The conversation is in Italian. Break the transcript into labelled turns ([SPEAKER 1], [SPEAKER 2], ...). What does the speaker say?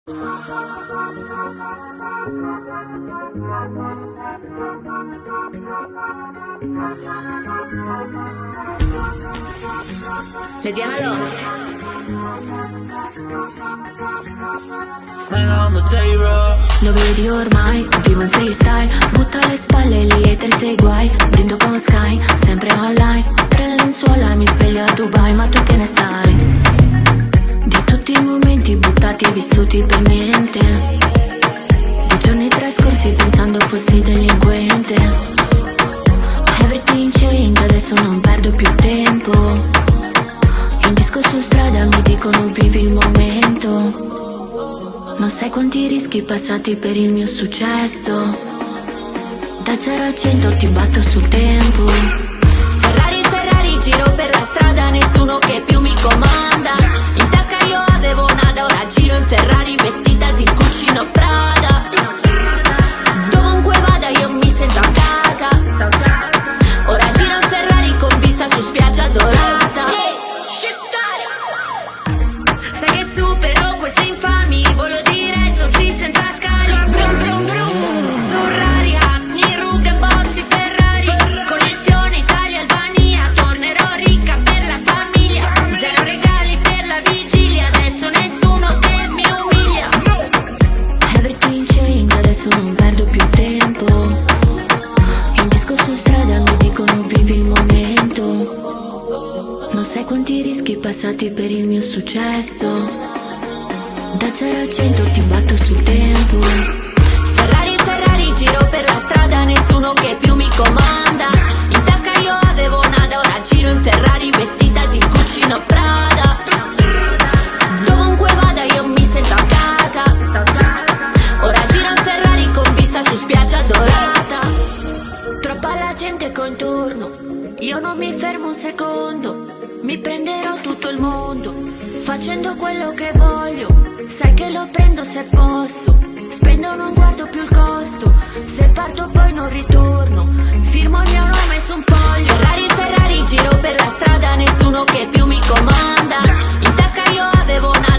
[SPEAKER 1] Le Diana Lons. Lo vedi ormai, vivo in freestyle. Butto alle spalle gli hater sei guai. Brindo con Sky, sempre online. Tra le lenzuola mi sveglio a Dubai. Ma tu che ne sai? Di tutti i momenti buttati e vissuti per niente. Di giorni trascorsi pensando fossi delinquente. Everything changed, adesso non perdo più tempo. In disco su strada mi dicono vivi il momento. Non sai quanti rischi passati per il mio successo. Da 0 a 100 ti batto sul tempo. Ferrari, Ferrari, giro per la strada, nessuno che più mi comanda. In tasca io avevo nada, ora giro in Ferrari vestita di Gucci, no Prada. Dovunque vada io mi sento a casa. Ora giro in Ferrari con vista su spiaggia dorata. Sai che supero queste infami, volo diretto, sì, senza scali. Brum brum brum, Surraria, Niruga, Bossi, Ferrari. Connessione Italia-Albania, tornerò ricca per la famiglia. 0 regali per la vigilia, adesso nessuno che mi umilia. Everything changed, adesso non perdo più tempo. In disco su strada mi dicono vivi il momento. Non sai quanti rischi passati per il mio successo. Da 0 a 100 ti batto sul tempo. Ferrari, Ferrari, giro per la strada, nessuno che più mi comanda. In tasca io avevo nada, ora giro in Ferrari vestita di Gucci, no Prada. Dovunque vada io mi sento a casa. Ora giro in Ferrari con vista su spiaggia dorata. Troppa la gente contorno, io non mi fermo un secondo. Mi prenderò tutto il mondo, facendo quello che voglio. Sai che lo prendo se posso, spendo non guardo più il costo. Se parto poi non ritorno, firmo il mio nome su un foglio. Ferrari, Ferrari, giro per la strada, nessuno che più mi comanda. In tasca io avevo una